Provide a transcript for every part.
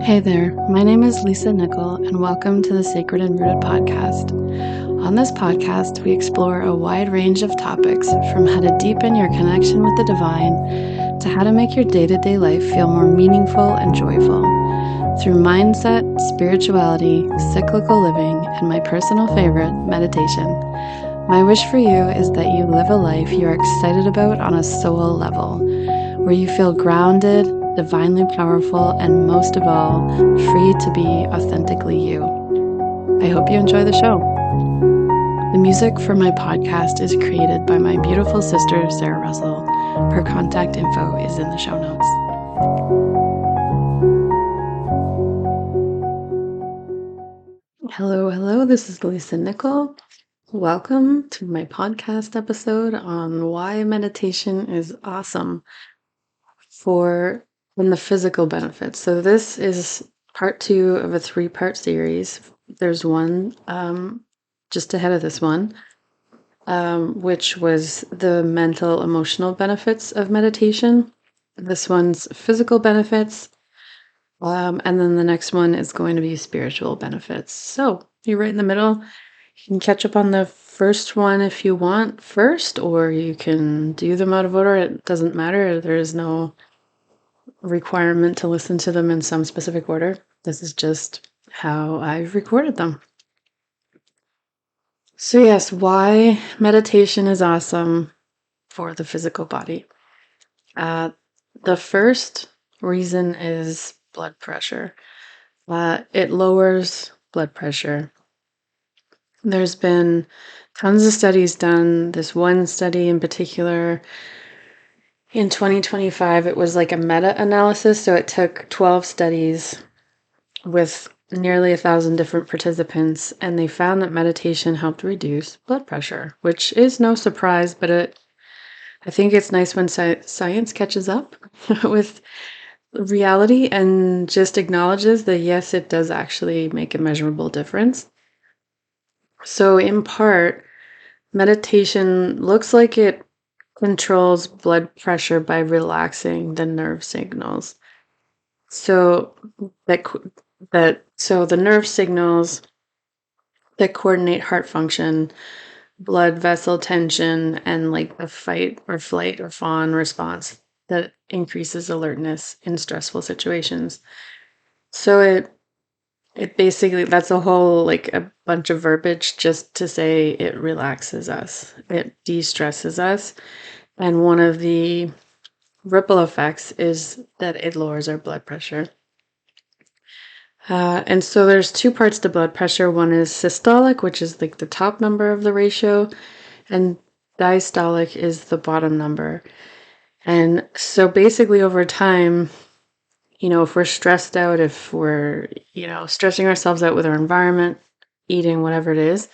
Hey there, my name is Lisa Nickel, and welcome to the Sacred and Rooted podcast. On this podcast, we explore a wide range of topics from how to deepen your connection with the divine to how to make your day-to-day life feel more meaningful and joyful. Through mindset, spirituality, cyclical living, and my personal favorite, meditation. My wish for you is that you live a life you are excited about on a soul level, where you feel grounded, divinely powerful, and most of all, free to be authentically you. I hope you enjoy the show. The music for my podcast is created by my beautiful sister, Sarah Russell. Her contact info is in the show notes. Hello, this is Lisa Nickel. Welcome to my podcast episode on why meditation is awesome for the physical benefits. So this is part 2 of a 3-part series. There's one just ahead of this one, which was the mental, emotional benefits of meditation. This one's physical benefits. And then the next one is going to be spiritual benefits. So you're right in the middle. You can catch up on the first one if you want first, or you can do them out of order. It doesn't matter. There is no requirement to listen to them in some specific order. This is just how I've recorded them. So yes, why meditation is awesome for the physical body. The first reason is blood pressure. It lowers blood pressure. There's been tons of studies done. This one study in particular, in 2025, it was like a meta-analysis. So it took 12 studies with nearly 1,000 different participants, and they found that meditation helped reduce blood pressure, which is no surprise, but I think it's nice when science catches up with reality and just acknowledges that, yes, it does actually make a measurable difference. So in part, meditation looks like it controls blood pressure by relaxing the nerve signals. So the nerve signals that coordinate heart function, blood vessel tension, and like the fight or flight or fawn response that increases alertness in stressful situations. So it basically, that's a whole, like a bunch of verbiage just to say it relaxes us, it de-stresses us. And one of the ripple effects is that it lowers our blood pressure. And so there's 2 parts to blood pressure. One is systolic, which is like the top number of the ratio, and diastolic is the bottom number. And so basically over time, if we're stressed out, if we're, stressing ourselves out with our environment, eating, whatever it is,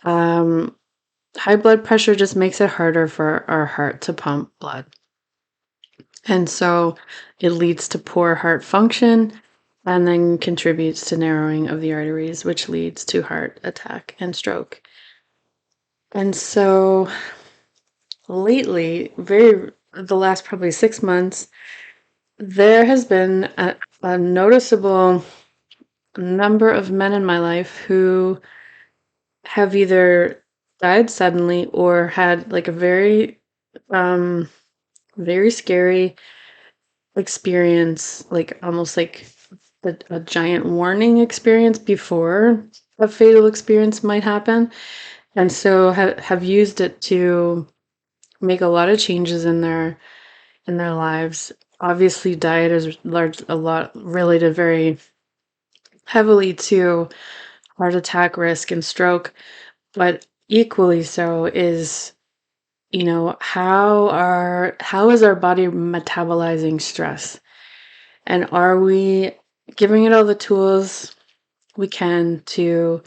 high blood pressure just makes it harder for our heart to pump blood. And so it leads to poor heart function and then contributes to narrowing of the arteries, which leads to heart attack and stroke. And so lately, the last probably 6 months, there has been a noticeable number of men in my life who have either died suddenly or had like a very, very scary experience, like almost like a giant warning experience before a fatal experience might happen. And so have used it to make a lot of changes in their lives. Obviously, diet is a lot related very heavily to heart attack risk and stroke, but equally so is, how is our body metabolizing stress? And are we giving it all the tools we can to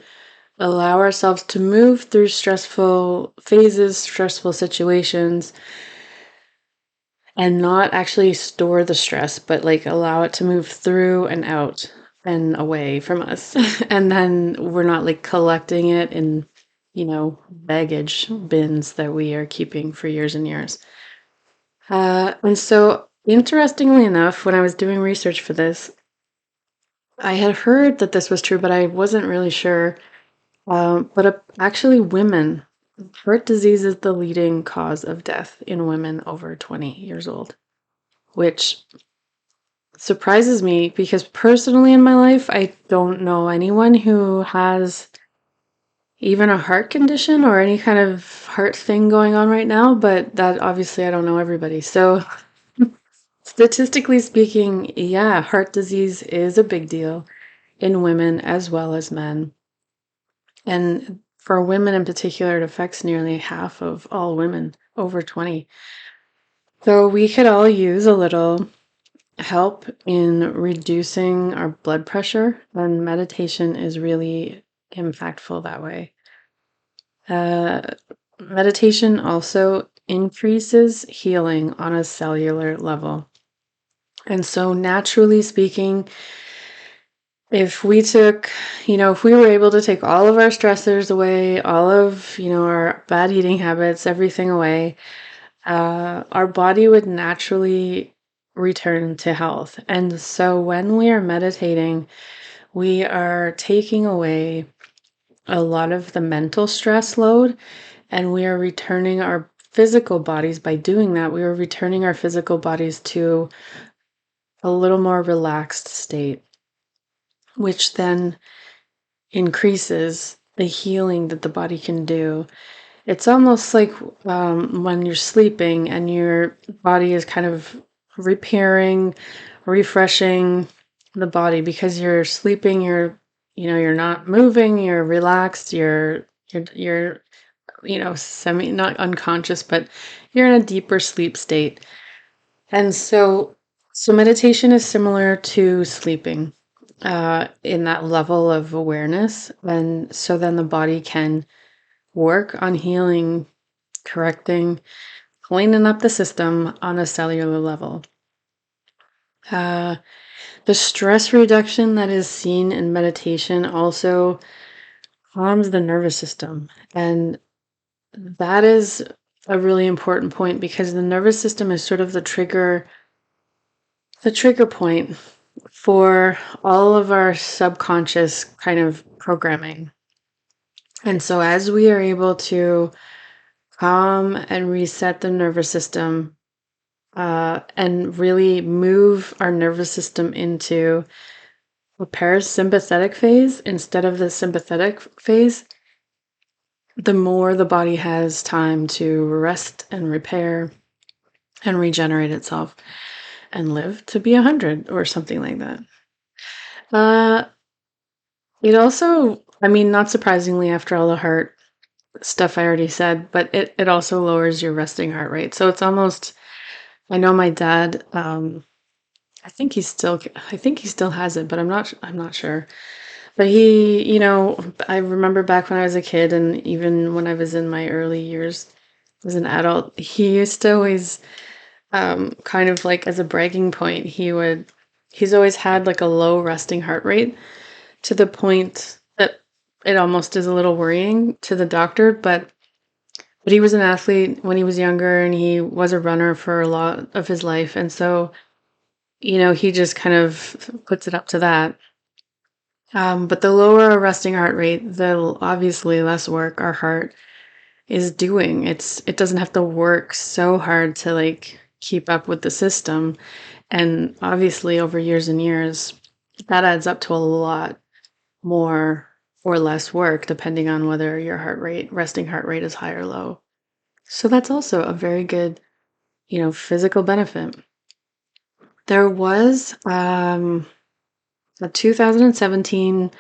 allow ourselves to move through stressful phases, stressful situations, and not actually store the stress, but like allow it to move through and out and away from us. And then we're not like collecting it in, baggage bins that we are keeping for years and years. And so interestingly enough, when I was doing research for this, I had heard that this was true, but I wasn't really sure. Actually, women, heart disease is the leading cause of death in women over 20 years old, which surprises me because personally in my life, I don't know anyone who has even a heart condition or any kind of heart thing going on right now, but that obviously I don't know everybody. So, statistically speaking, yeah, heart disease is a big deal in women as well as men. And for women in particular, it affects nearly half of all women over 20. So we could all use a little help in reducing our blood pressure, and meditation is really impactful that way. Uh, Meditation also increases healing on a cellular level. And so, naturally speaking, if we took, if we were able to take all of our stressors away, all of, our bad eating habits, everything away, our body would naturally return to health. And so when we are meditating, we are taking away a lot of the mental stress load, and we are returning our physical bodies by doing that. We are returning our physical bodies to a little more relaxed state, which then increases the healing that the body can do. It's almost like when you're sleeping and your body is kind of repairing, refreshing the body because you're sleeping. You're not moving. You're relaxed. You're semi not unconscious, but you're in a deeper sleep state. And so meditation is similar to sleeping in that level of awareness. And so then the body can work on healing, correcting, cleaning up the system on a cellular level. Uh, the stress reduction that is seen in meditation also calms the nervous system. And that is a really important point because the nervous system is sort of the trigger point for all of our subconscious kind of programming. And so as we are able to calm and reset the nervous system, and really move our nervous system into a parasympathetic phase instead of the sympathetic phase, the more the body has time to rest and repair and regenerate itself and live to be 100 or something like that. Uh, it also, I mean, not surprisingly, after all the heart stuff I already said, but it also lowers your resting heart rate. So it's almost, I know my dad, I think he still has it, but I'm not sure. But I remember back when I was a kid and even when I was in my early years as an adult, he used to always kind of like as a bragging point, he's always had like a low resting heart rate to the point that it almost is a little worrying to the doctor, but he was an athlete when he was younger and he was a runner for a lot of his life, and so he just kind of puts it up to that. But the lower our resting heart rate, the obviously less work our heart is doing. It doesn't have to work so hard to like keep up with the system. And obviously over years and years, that adds up to a lot more or less work, depending on whether your resting heart rate is high or low. So that's also a very good, physical benefit. There was a 2017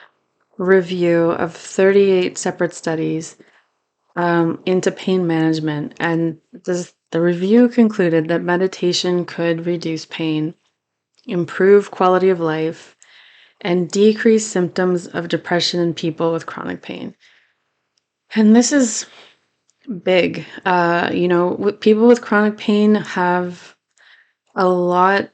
review of 38 separate studies into pain management, and the review concluded that meditation could reduce pain, improve quality of life, and decrease symptoms of depression in people with chronic pain. And this is big. People with chronic pain have a lot.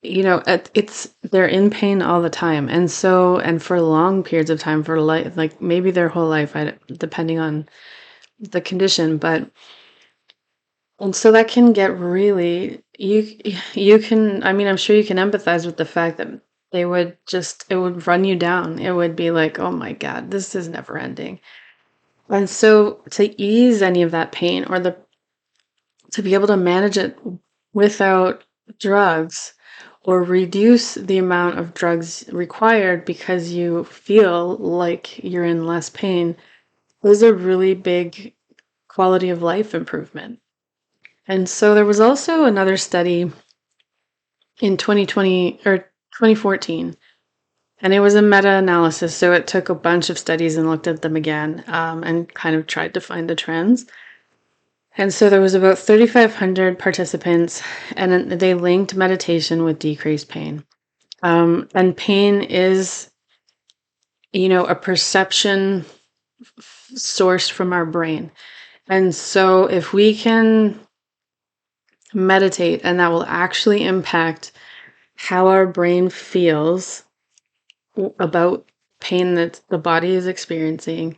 They're in pain all the time, and for long periods of time, for life, like maybe their whole life, depending on the condition. But and so that can get really, you can, I mean, I'm sure you can empathize with the fact that it would run you down. It would be like, oh my God, this is never ending. And so to ease any of that pain or to be able to manage it without drugs or reduce the amount of drugs required because you feel like you're in less pain is a really big quality of life improvement. And so there was also another study in 2020 or 2014, and it was a meta-analysis. So it took a bunch of studies and looked at them again, and kind of tried to find the trends. And so there was about 3,500 participants, and they linked meditation with decreased pain. And pain is, a perception sourced from our brain. And so if we can meditate, and that will actually impact how our brain feels about pain that the body is experiencing,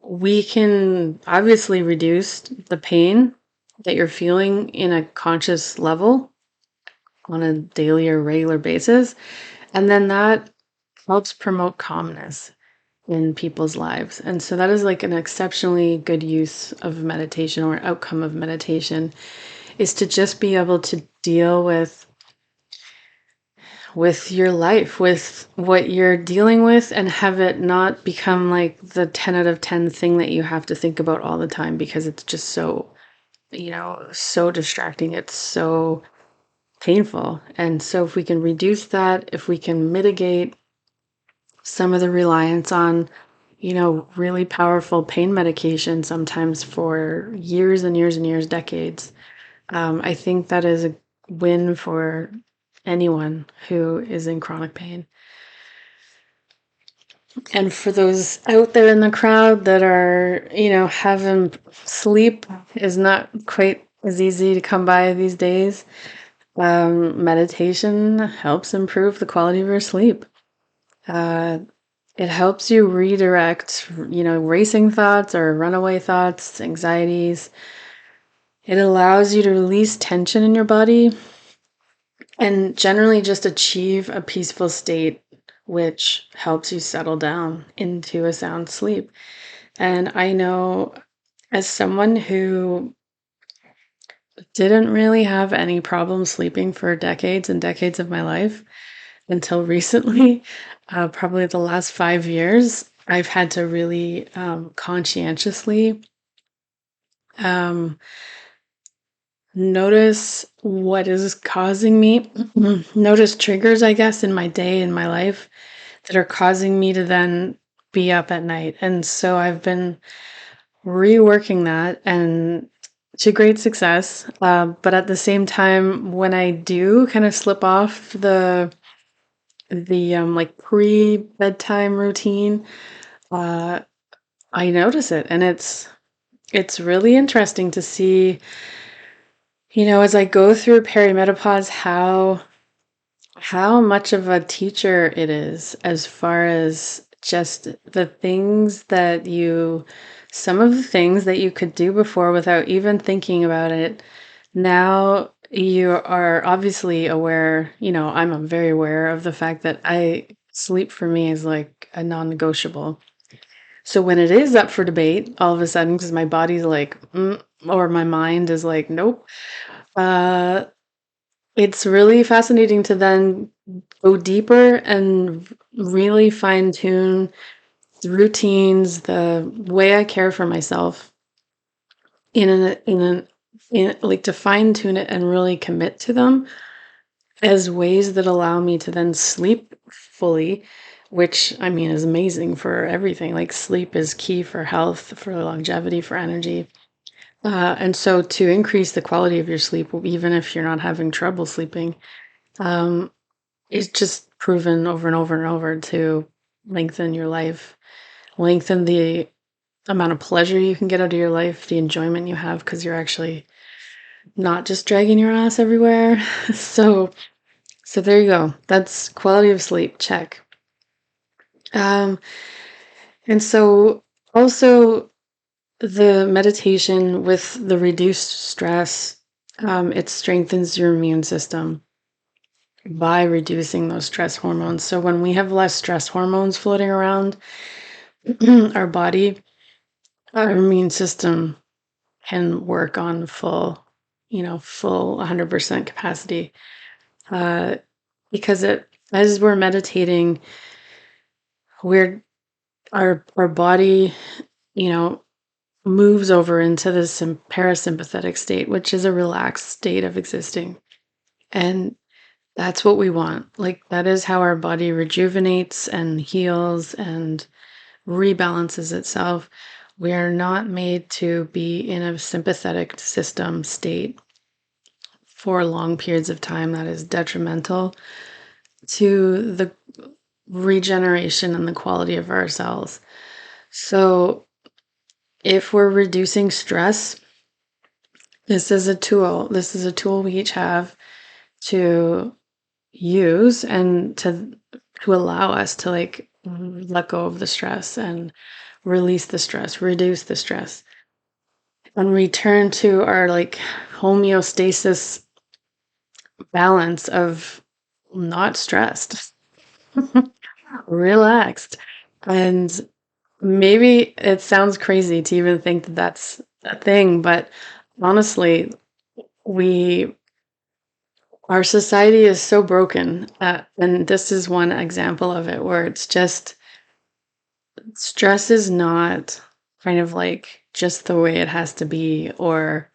we can obviously reduce the pain that you're feeling in a conscious level on a daily or regular basis. And then that helps promote calmness in people's lives. And so that is like an exceptionally good use of meditation or outcome of meditation, is to just be able to deal with your life, with what you're dealing with, and have it not become like the 10 out of 10 thing that you have to think about all the time, because it's just so, so distracting. It's so painful. And so if we can reduce that, if we can mitigate some of the reliance on, really powerful pain medication, sometimes for years and years and years, decades, I think that is a win for anyone who is in chronic pain. And for those out there in the crowd that are, having sleep is not quite as easy to come by these days, meditation helps improve the quality of your sleep. It helps you redirect, racing thoughts or runaway thoughts, anxieties. It allows you to release tension in your body and generally just achieve a peaceful state, which helps you settle down into a sound sleep. And I know, as someone who didn't really have any problem sleeping for decades and decades of my life until recently, probably the last 5 years, I've had to really conscientiously notice what is causing me, notice triggers, I guess, in my day, in my life, that are causing me to then be up at night. And so I've been reworking that, and to great success. But at the same time, when I do kind of slip off the like pre-bedtime routine, I notice it, and it's really interesting to see, as I go through perimenopause, how much of a teacher it is, as far as just some of the things that you could do before without even thinking about it. Now you are obviously aware, I'm very aware of the fact that sleep for me is like a non-negotiable. So when it is up for debate, all of a sudden, because my body's like, or my mind is like, nope, it's really fascinating to then go deeper and really fine tune the routines, the way I care for myself, in like to fine tune it and really commit to them as ways that allow me to then sleep fully, which I mean is amazing for everything. Like sleep is key for health, for longevity, for energy. And so to increase the quality of your sleep, even if you're not having trouble sleeping, is just proven over and over and over to lengthen your life, lengthen the amount of pleasure you can get out of your life, the enjoyment you have, because you're actually not just dragging your ass everywhere. So there you go. That's quality of sleep. Check. And so also the meditation with the reduced stress, it strengthens your immune system. by reducing those stress hormones. So when we have less stress hormones floating around our body, our immune system can work on full 100% capacity. Uh, because as we're meditating, we're our body, you know, moves over into this parasympathetic state, which is a relaxed state of existing. And that's what we want. Like, that is how our body rejuvenates and heals and rebalances itself. We are not made to be in a sympathetic system state for long periods of time. That is detrimental to the regeneration and the quality of our cells. So, if we're reducing stress, this is a tool. This is a tool we each have to use and to allow us to like let go of the stress and release the stress, reduce the stress, and return to our like homeostasis balance of not stressed, relaxed. And maybe it sounds crazy to even think that that's a thing, but honestly, we our society is so broken, and this is one example of it where it's just stress is not kind of like just the way it has to be, or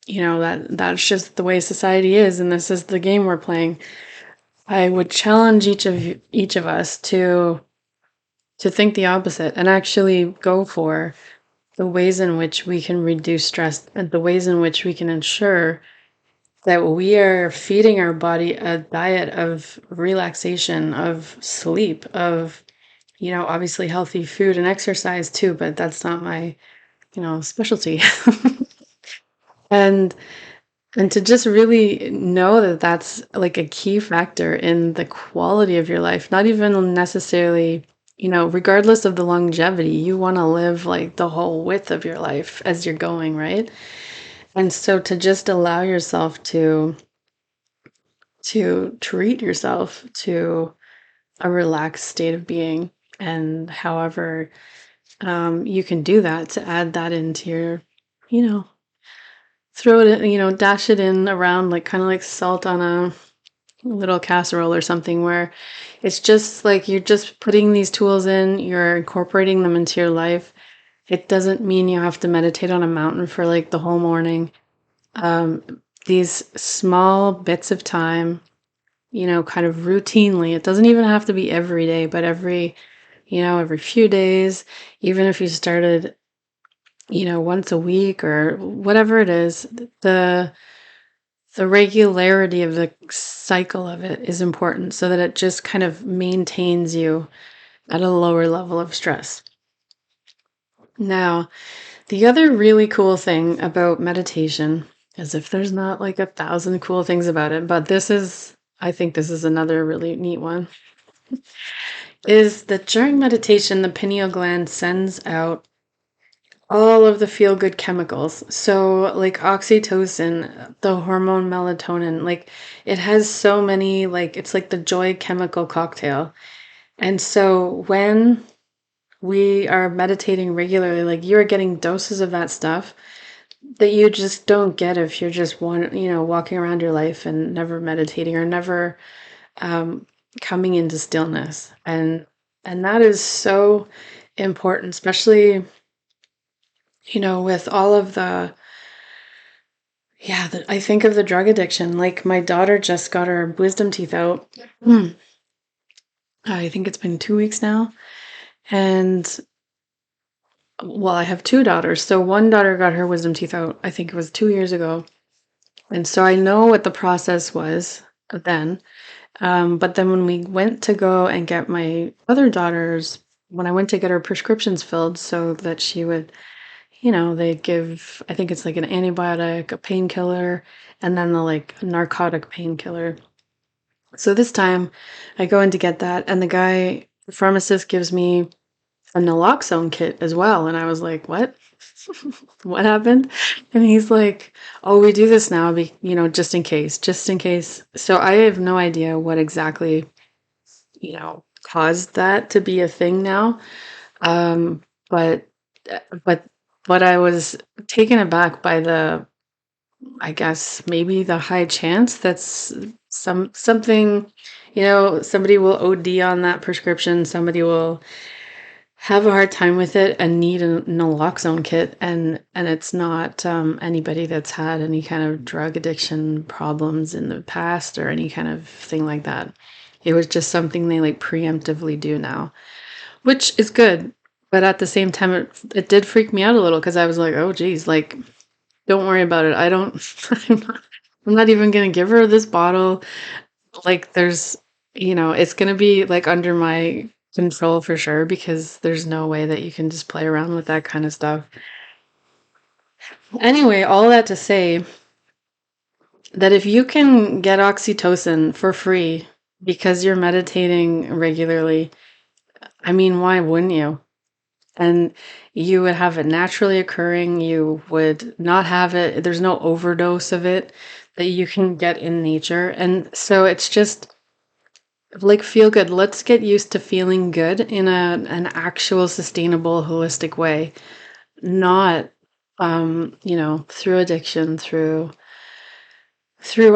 that's just the way society is, and this is the game we're playing. I would challenge each of us to think the opposite and actually go for the ways in which we can reduce stress and the ways in which we can ensure that we are feeding our body a diet of relaxation, of sleep, of, obviously healthy food and exercise too, but that's not my, specialty. and and to just really know that that's like a key factor in the quality of your life, not even necessarily, regardless of the longevity, you want to live like the whole width of your life as you're going, right? And so to just allow yourself to treat yourself to a relaxed state of being, and however you can do that, to add that into your, you know, throw it in, dash it in around like kind of like salt on a little casserole or something, where it's just like you're just putting these tools in, you're incorporating them into your life. It doesn't mean you have to meditate on a mountain for like the whole morning. Um, these small bits of time, kind of routinely. It doesn't even have to be every day, but every few days, even if you started, once a week or whatever it is, the regularity of the cycle of it is important so that it just kind of maintains you at a lower level of stress. Now, the other really cool thing about meditation, as if there's not like 1,000 cool things about it, but I think this is another really neat one, is that during meditation, the pineal gland sends out all of the feel good chemicals. So, like oxytocin, the hormone melatonin, like it has so many, like it's like the joy chemical cocktail. And so, when we are meditating regularly, like you're getting doses of that stuff that you just don't get if you're just walking around your life and never meditating or never um, coming into stillness. And that is so important, especially with all of I think of the drug addiction. Like my daughter just got her wisdom teeth out. I think it's been 2 weeks now. And well, I have two daughters. So one daughter got her wisdom teeth out, I think it was 2 years ago. And so I know what the process was then. But then when we went to go and get my other daughters, when I went to get her prescriptions filled so that she would, they give, I think it's like an antibiotic, a painkiller, and then the like narcotic painkiller. So this time I go in to get that, and the pharmacist gives me a naloxone kit as well. And I was like, what? what happened? And he's like, oh, we do this now, just in case, just in case. So I have no idea what exactly, caused that to be a thing now. Um, but, but I was taken aback by I guess maybe the high chance that's something, somebody will OD on that prescription, somebody will have a hard time with it and need a naloxone kit, and it's not anybody that's had any kind of drug addiction problems in the past or any kind of thing like that. It was just something they like preemptively do now, which is good. But at the same time, it did freak me out a little because I was like, oh geez, like don't worry about it. I don't I'm not even gonna give her this bottle. Like there's it's gonna be like under my control for sure because there's no way that you can just play around with that kind of stuff. Anyway, all that to say that if you can get oxytocin for free because you're meditating regularly, I mean, why wouldn't you? And you would have it naturally occurring. You would not have it. There's no overdose of it that you can get in nature. And so it's just like feel good. Let's get used to feeling good in an actual sustainable holistic way, not through addiction, through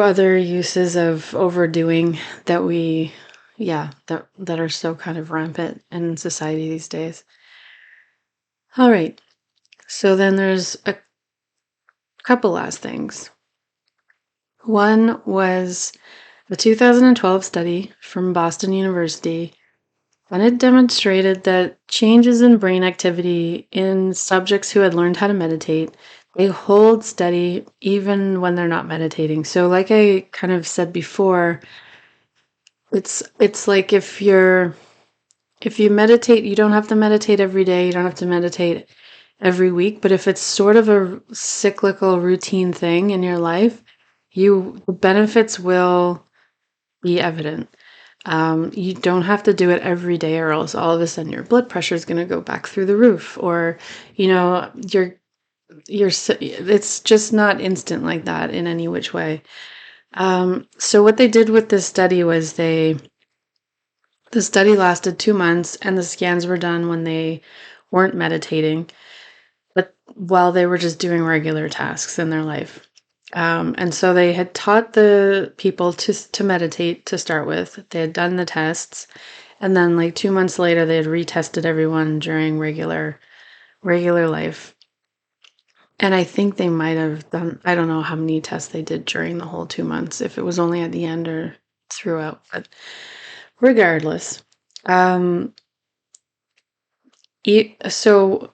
other uses of overdoing that that are so kind of rampant in society these days. All right. So then there's a couple last things. One was a 2012 study from Boston University, and it demonstrated that changes in brain activity in subjects who had learned how to meditate, they hold steady even when they're not meditating. So like I kind of said before, it's like if you meditate, you don't have to meditate every day, you don't have to meditate every week, but if it's sort of a cyclical routine thing in your life, the benefits will be evident. You don't have to do it every day, or else all of a sudden your blood pressure is going to go back through the roof, or it's just not instant like that in any which way. So what they did with this study was the study lasted 2 months, and the scans were done when they weren't meditating, but while they were just doing regular tasks in their life. And so they had taught the people to meditate to start with. They had done the tests, and then like 2 months later, they had retested everyone during regular life. And I think they might have done, I don't know how many tests they did during the whole 2 months, if it was only at the end or throughout, but regardless. So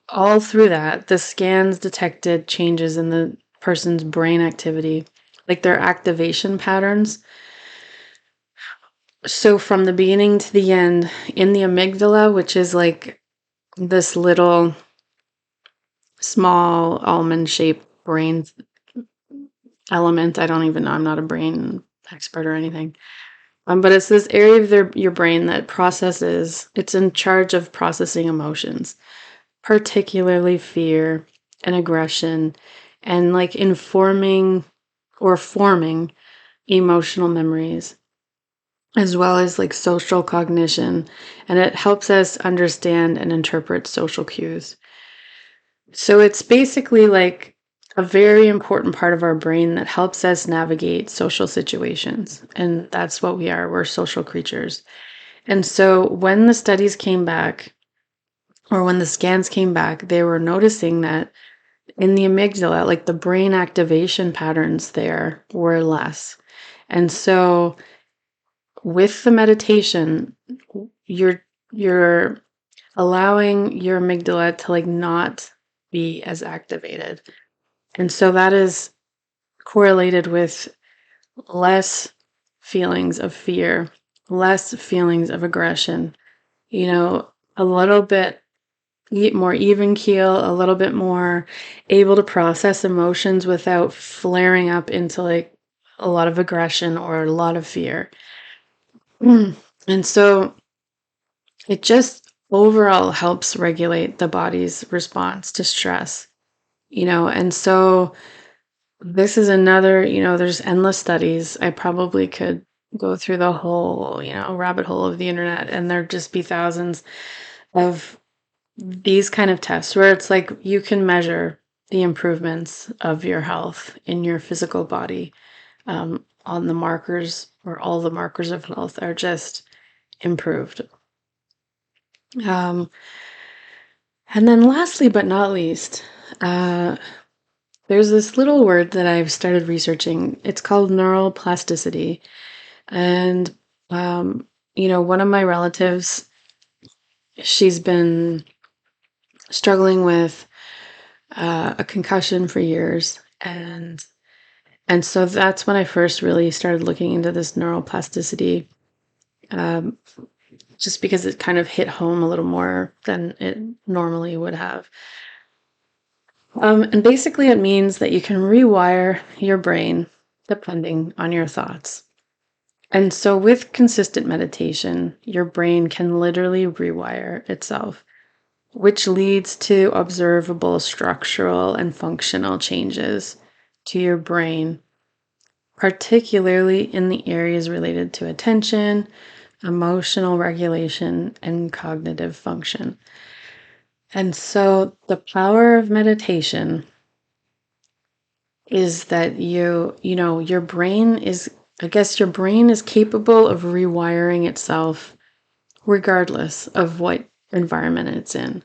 all through that, the scans detected changes in the person's brain activity, like their activation patterns. So from the beginning to the end, in the amygdala, which is like this little small almond-shaped brain element. I don't even know. I'm not a brain expert or anything. But it's this area of your brain that it's in charge of processing emotions, particularly fear and aggression, and like informing or forming emotional memories, as well as like social cognition. And it helps us understand and interpret social cues. So it's basically like a very important part of our brain that helps us navigate social situations. And that's what we are. We're social creatures. And so when the studies came back, or when the scans came back, they were noticing that in the amygdala, like the brain activation patterns there were less. And so with the meditation, you're allowing your amygdala to like not be as activated. And so that is correlated with less feelings of fear, less feelings of aggression, a little bit more even keel, a little bit more able to process emotions without flaring up into like a lot of aggression or a lot of fear. And so it just overall helps regulate the body's response to stress. And so this is another, there's endless studies. I probably could go through the whole, rabbit hole of the internet, and there'd just be thousands of these kind of tests where it's like you can measure the improvements of your health in your physical body, on the markers, or all the markers of health are just improved. Um, and then lastly, but not least, there's this little word that I've started researching. It's called neuroplasticity. And, one of my relatives, she's been struggling with a concussion for years. And so that's when I first really started looking into this neuroplasticity, um, just because it kind of hit home a little more than it normally would have. And basically, it means that you can rewire your brain depending on your thoughts. And so, with consistent meditation, your brain can literally rewire itself, which leads to observable structural and functional changes to your brain, particularly in the areas related to attention, emotional regulation, and cognitive function. And so, the power of meditation is that your brain is, I guess, your brain is capable of rewiring itself regardless of what environment it's in.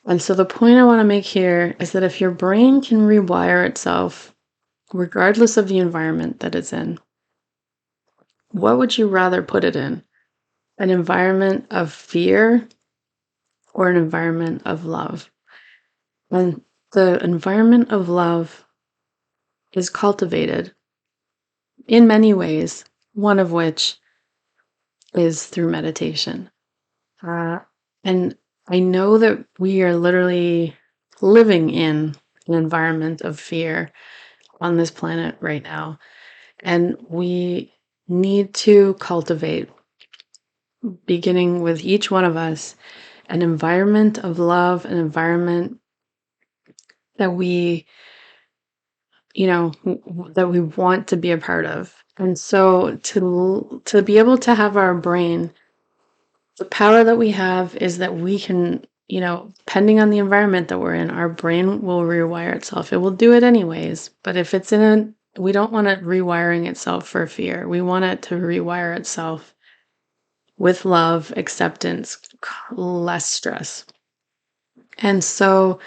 And so the point I want to make here is that if your brain can rewire itself regardless of the environment that it's in, what would you rather put it in? An environment of fear or an environment of love? And the environment of love is cultivated in many ways, one of which is through meditation. Uh, and I know that we are literally living in an environment of fear on this planet right now. And we need to cultivate, beginning with each one of us, an environment of love, an environment that we, that we want to be a part of. And so to be able to have our brain, the power that we have is that we can, depending on the environment that we're in, our brain will rewire itself. It will do it anyways. But if it's we don't want it rewiring itself for fear. We want it to rewire itself with love, acceptance, less stress. And so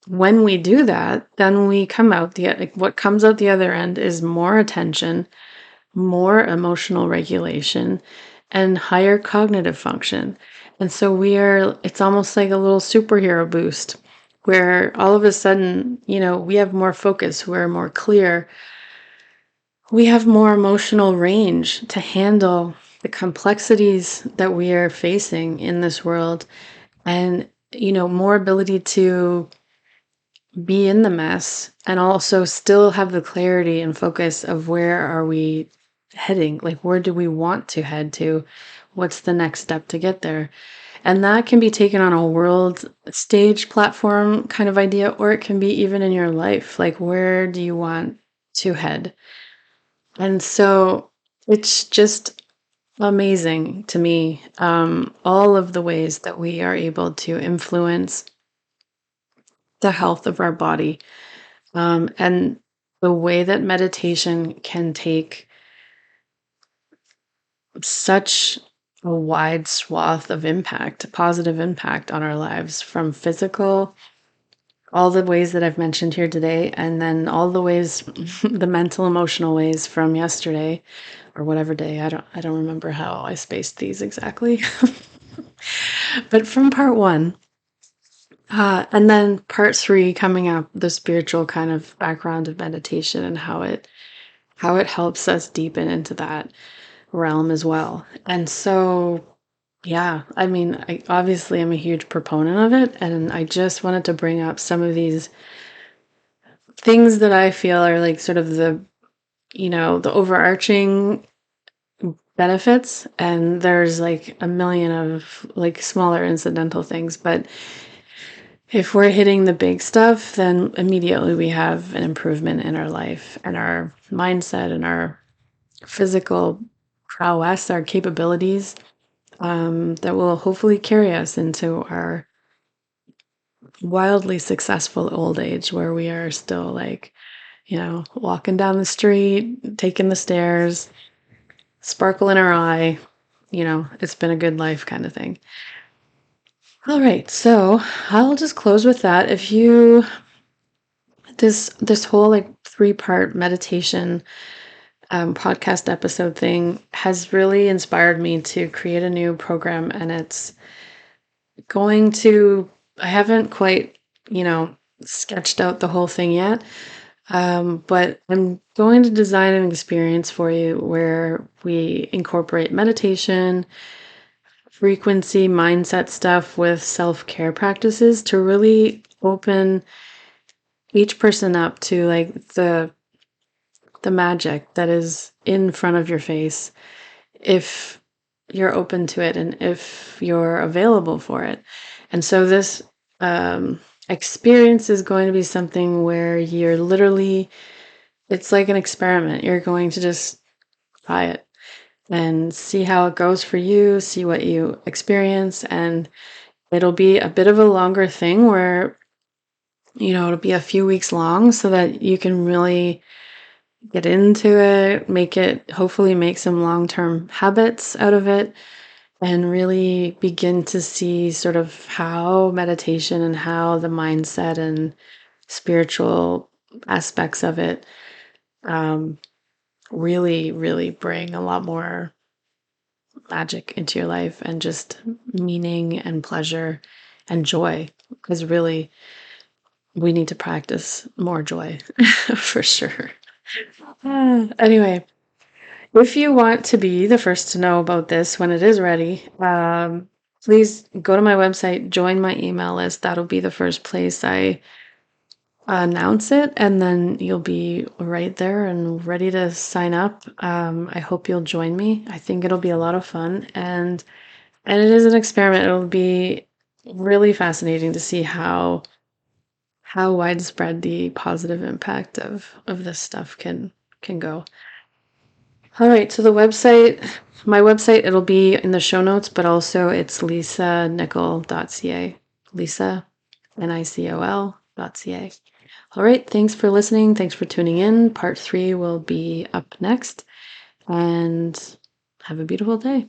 when we do that, then we come out what comes out the other end is more attention, more emotional regulation, and higher cognitive function. And so it's almost like a little superhero boost where all of a sudden, we have more focus, we're more clear, we have more emotional range to handle the complexities that we are facing in this world, and, more ability to be in the mess and also still have the clarity and focus of where are we heading? Like, where do we want to head to? What's the next step to get there? And that can be taken on a world stage platform kind of idea, or it can be even in your life. Like, where do you want to head? And so it's just amazing to me, all of the ways that we are able to influence the health of our body, and the way that meditation can take such a wide swath of impact, positive impact on our lives, from physical, all the ways that I've mentioned here today, and then all the ways, the mental, emotional ways from yesterday or whatever day. I don't remember how I spaced these exactly. But from part one, and then part three coming up, the spiritual kind of background of meditation and how it helps us deepen into that realm as well. And so, yeah, I mean, obviously I'm a huge proponent of it, and I just wanted to bring up some of these things that I feel are like sort of the overarching benefits, and there's like a million of like smaller incidental things, but if we're hitting the big stuff, then immediately we have an improvement in our life and our mindset and our physical prowess, our capabilities, that will hopefully carry us into our wildly successful old age where we are still like, walking down the street, taking the stairs, sparkle in our eye. It's been a good life kind of thing. All right, so I'll just close with that. If you this whole like 3-part meditation podcast episode thing has really inspired me to create a new program, and it's going to, I haven't quite, sketched out the whole thing yet. But I'm going to design an experience for you where we incorporate meditation, frequency, mindset stuff with self-care practices to really open each person up to like the magic that is in front of your face if you're open to it and if you're available for it. And so this experience is going to be something where you're literally, it's like an experiment. You're going to just try it and see how it goes for you, see what you experience. And it'll be a bit of a longer thing where, it'll be a few weeks long so that you can really get into it, hopefully make some long-term habits out of it, and really begin to see sort of how meditation and how the mindset and spiritual aspects of it really, really bring a lot more magic into your life and just meaning and pleasure and joy. Because really, we need to practice more joy for sure. Anyway, if you want to be the first to know about this when it is ready, please go to my website, join my email list. That'll be the first place I announce it, and then you'll be right there and ready to sign up. I hope you'll join me. I think it'll be a lot of fun, and it is an experiment. It'll be really fascinating to see how widespread the positive impact of this stuff can go. All right, so my website, it'll be in the show notes, but also it's lisanicol.ca. Lisa, Nicol.ca. All right, thanks for listening. Thanks for tuning in. Part 3 will be up next, and have a beautiful day.